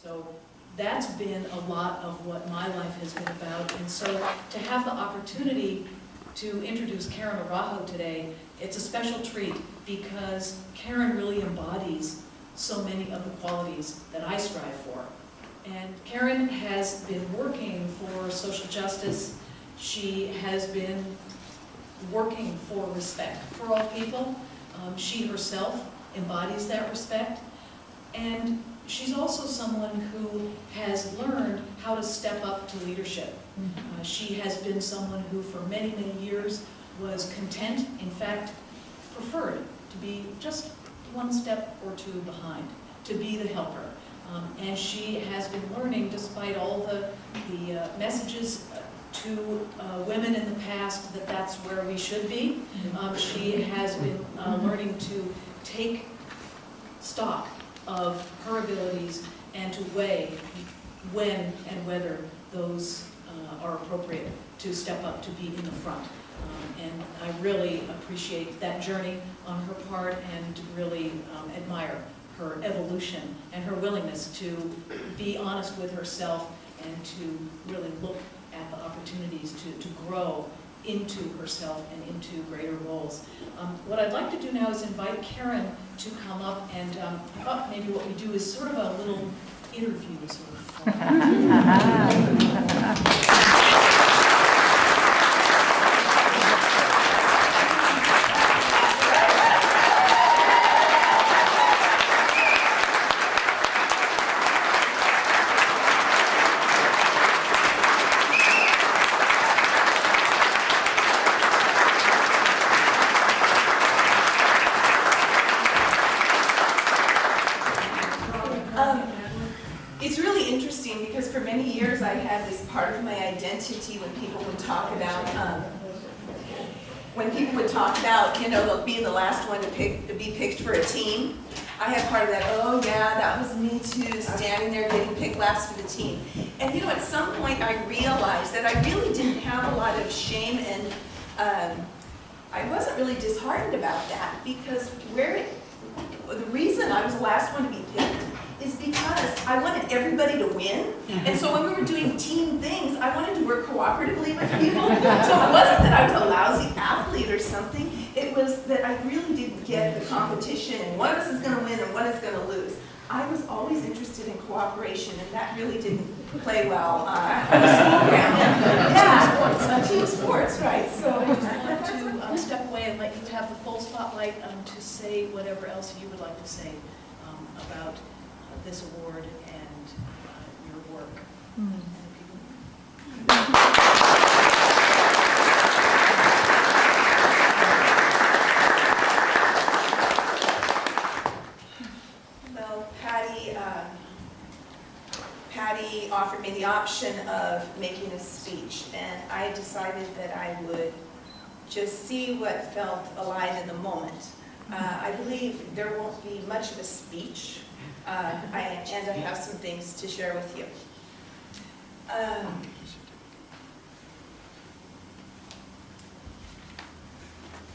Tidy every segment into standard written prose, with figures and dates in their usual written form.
So that's been a lot of what my life has been about. And so to have the opportunity to introduce Karen Araujo today, it's a special treat because Karen really embodies so many of the qualities that I strive for. And Karen has been working for social justice. She has been working for respect for all people. She herself embodies that respect. And she's also someone who has learned how to step up to leadership. She has been someone who for many, many years was content, in fact, preferred to be just one step or two behind, to be the helper. And she has been learning, despite all the messages to women in the past that that's where we should be. She has been learning to take stock of her abilities and to weigh when and whether those are appropriate to step up to be in the front. And I really appreciate that journey on her part and really admire her evolution and her willingness to be honest with herself and to really look at the opportunities to grow into herself and into greater roles. What I'd like to do now is invite Karen to come up, and I thought maybe what we do is sort of a little interview sort of It's really interesting because for many years I had this part of my identity when people would talk about, you know, being the last one to be picked for a team. I had part of that, oh yeah, that was me too, standing there getting picked last for the team. And you know, at some point I realized that I really didn't have a lot of shame, and I wasn't really disheartened about that, because the reason I was the last one to be picked is because I wanted everybody to win. And so when we were doing team things, I wanted to work cooperatively with people. So it wasn't that I was a lousy athlete or something. It was that I really didn't get the competition and one of us is going to win and one is going to lose. I was always interested in cooperation, and that really didn't play well on the school ground. Yeah, team sports, right. So I want to step away and let you have the full spotlight to say whatever else you would like to say about this award and your work. Well, Patty offered me the option of making a speech, and I decided that I would just see what felt alive in the moment. I believe there won't be much of a speech. And I have some things to share with you.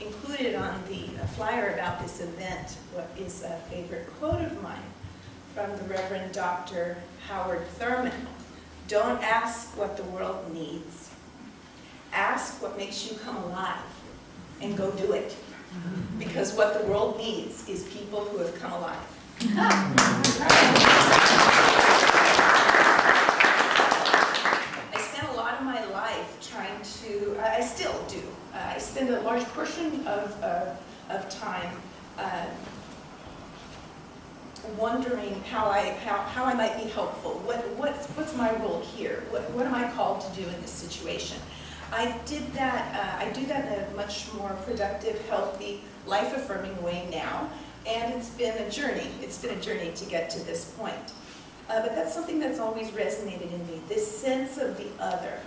Included on the flyer about this event is a favorite quote of mine from the Reverend Dr. Howard Thurman. Don't ask what the world needs. Ask what makes you come alive and go do it. Because what the world needs is people who have come alive. I spent a lot of my life trying to, I still do, I spend a large portion of time wondering how I might be helpful. What's my role here? What am I called to do in this situation? I do that in a much more productive, healthy, life-affirming way now. And it's been a journey. It's been a journey to get to this point. But that's something that's always resonated in me, this sense of the other,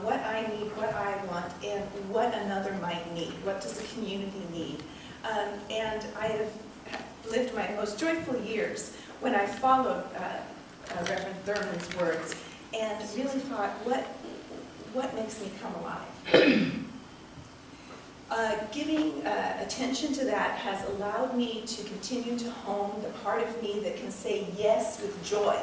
what I need, what I want, and what another might need. What does the community need? And I have lived my most joyful years when I followed Reverend Thurman's words and really thought, what makes me come alive? Giving attention to that has allowed me to continue to hone the part of me that can say yes with joy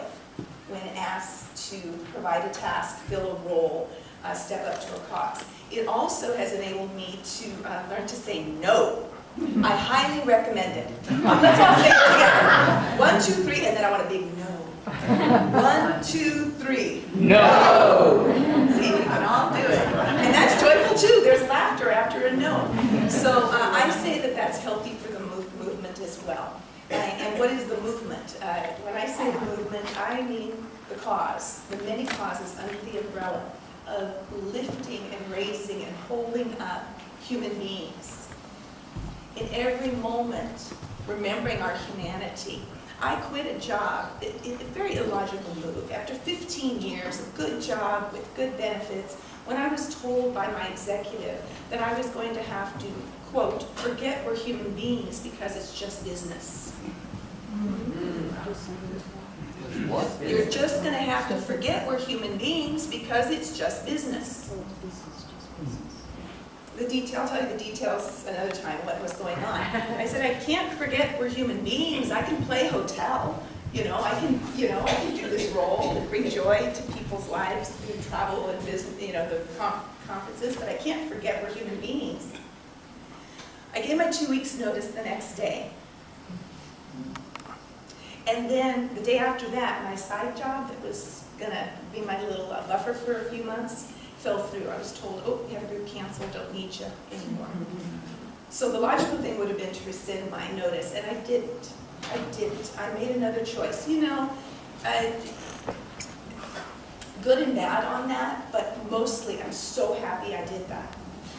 when asked to provide a task, fill a role, step up to a cause. It also has enabled me to learn to say no. I highly recommend it. Let's all say it together. 1, 2, 3, and then I want a big no. 1, 2, 3. No! See, we can all do it. And that's joyful too. There's laughter after a no. So I say that that's healthy for the movement as well. And what is the movement? When I say the movement, I mean the cause, the many causes under the umbrella of lifting and raising and holding up human beings. In every moment, remembering our humanity. I quit a job, a very illogical move, after 15 years, a good job with good benefits, when I was told by my executive that I was going to have to, quote, forget we're human beings because it's just business. You're just going to have to forget we're human beings because it's just business. I'll tell you the details another time, what was going on. I said, I can't forget we're human beings. I can play hotel. I can do this role and bring joy to people's lives through travel and business, the conferences, but I can't forget we're human beings. I gave my 2 weeks notice the next day. And then the day after that, my side job that was gonna be my little buffer for a few months fell through. I was told, oh, you have a group canceled, don't need you anymore. So the logical thing would have been to rescind my notice, and I didn't. I made another choice. Good and bad on that, but mostly I'm so happy I did that.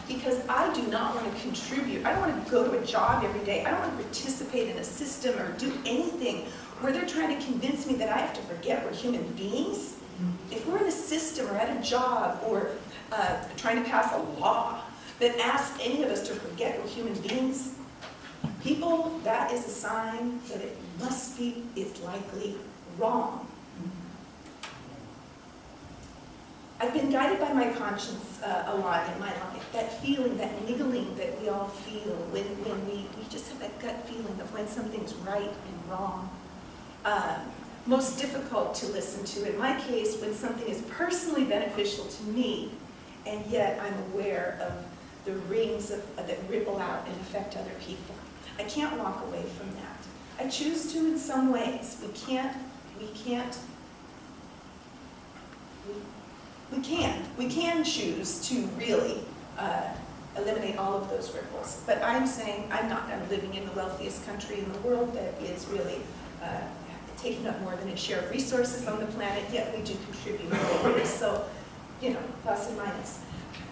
Because I do not want to contribute. I don't want to go to a job every day. I don't want to participate in a system or do anything where they're trying to convince me that I have to forget we're human beings. If we're in a system or at a job or trying to pass a law that asks any of us to forget we're human beings, people, that is a sign that it must be, it's likely wrong. I've been guided by my conscience a lot in my life. That feeling, that niggling that we all feel when we just have that gut feeling of when something's right and wrong. Most difficult to listen to, in my case, when something is personally beneficial to me, and yet I'm aware of the rings that ripple out and affect other people. I can't walk away from that. I choose to in some ways. We can choose to really eliminate all of those ripples. But I'm saying I'm living in the wealthiest country in the world that is really taking up more than its share of resources on the planet, yet we do contribute. So, plus and minus.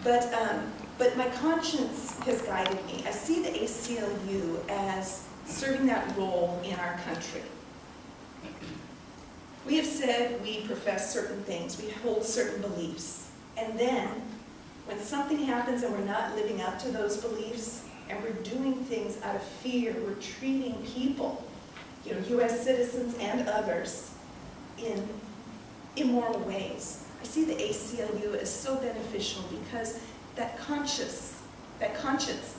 But my conscience has guided me. I see the ACLU as serving that role in our country. We have said we profess certain things, we hold certain beliefs, and then when something happens and we're not living up to those beliefs, and we're doing things out of fear, we're treating people, U.S. citizens and others, in immoral ways. I see the ACLU as so beneficial because that conscience that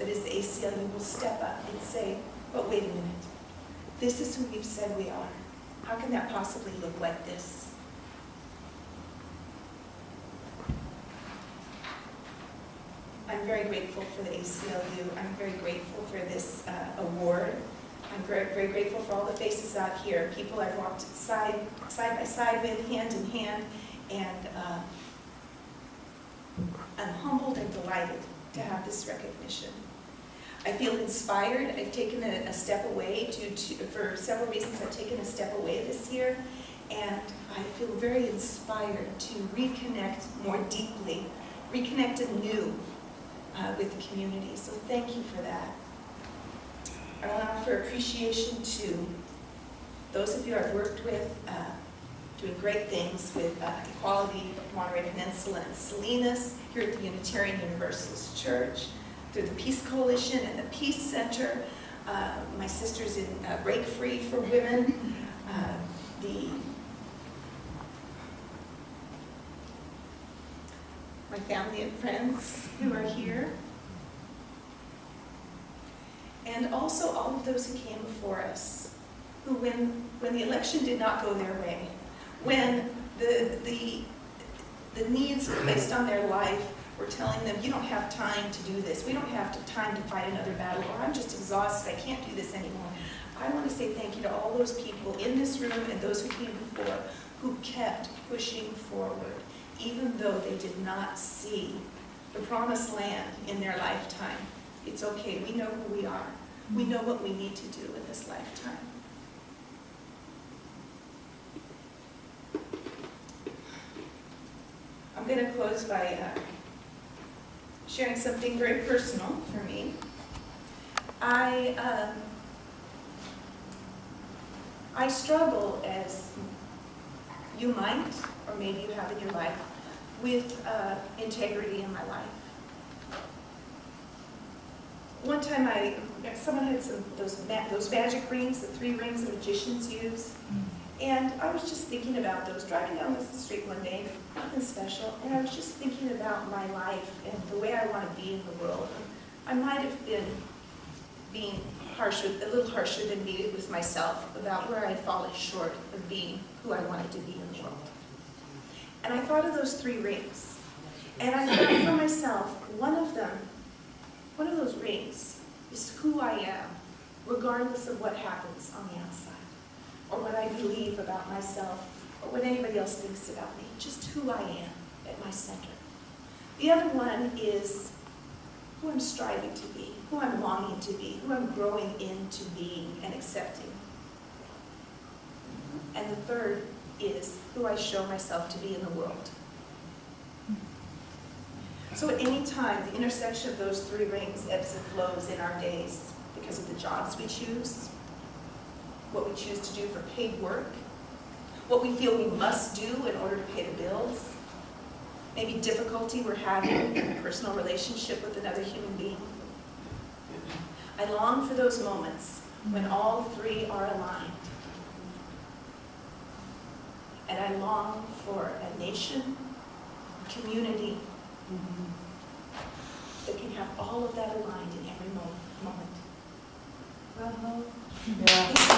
is the ACLU will step up and say, but wait a minute, this is who we've said we are. How can that possibly look like this? I'm very grateful for the ACLU. I'm very grateful for this award. I'm very, very grateful for all the faces out here, people I've walked side by side with, hand in hand, and I'm humbled and delighted to have this recognition. I feel inspired. I've taken a step away for several reasons. I've taken a step away this year, and I feel very inspired to reconnect more deeply, reconnect anew with the community. So thank you for that. I want to offer appreciation to those of you I've worked with, doing great things with equality, Monterey Peninsula and Salinas, here at the Unitarian Universalist Church, through the Peace Coalition and the Peace Center, my sisters in Break Free for Women, my family and friends who are here, and also all of those who came before us, who when the election did not go their way, when the needs placed on their life were telling them, you don't have time to do this, we don't have time to fight another battle, or I'm just exhausted, I can't do this anymore. I want to say thank you to all those people in this room and those who came before who kept pushing forward, even though they did not see the promised land in their lifetime. It's okay, we know who we are. We know what we need to do in this lifetime. I'm going to close by sharing something very personal for me. I struggle, as you might, or maybe you have in your life, with integrity in my life. One time someone had those magic rings, the 3 rings the magicians use, and I was just thinking about those, driving down the street one day, nothing special, and I was just thinking about my life and the way I want to be in the world. I might have been being a little harsher than me with myself about where I'd fallen short of being who I wanted to be in the world. And I thought of those 3 rings, and I thought for myself, one of those rings is who I am, regardless of what happens on the outside, or what I believe about myself, or what anybody else thinks about me, just who I am at my center. The other one is who I'm striving to be, who I'm longing to be, who I'm growing into being and accepting. And the third is who I show myself to be in the world. So at any time, the intersection of those 3 rings ebbs and flows in our days because of the jobs we choose, what we choose to do for paid work, what we feel we must do in order to pay the bills, maybe difficulty we're having in a personal relationship with another human being. I long for those moments when all 3 are aligned. And I long for a nation, a community, that can have all of that aligned in every moment. Bravo. Yeah.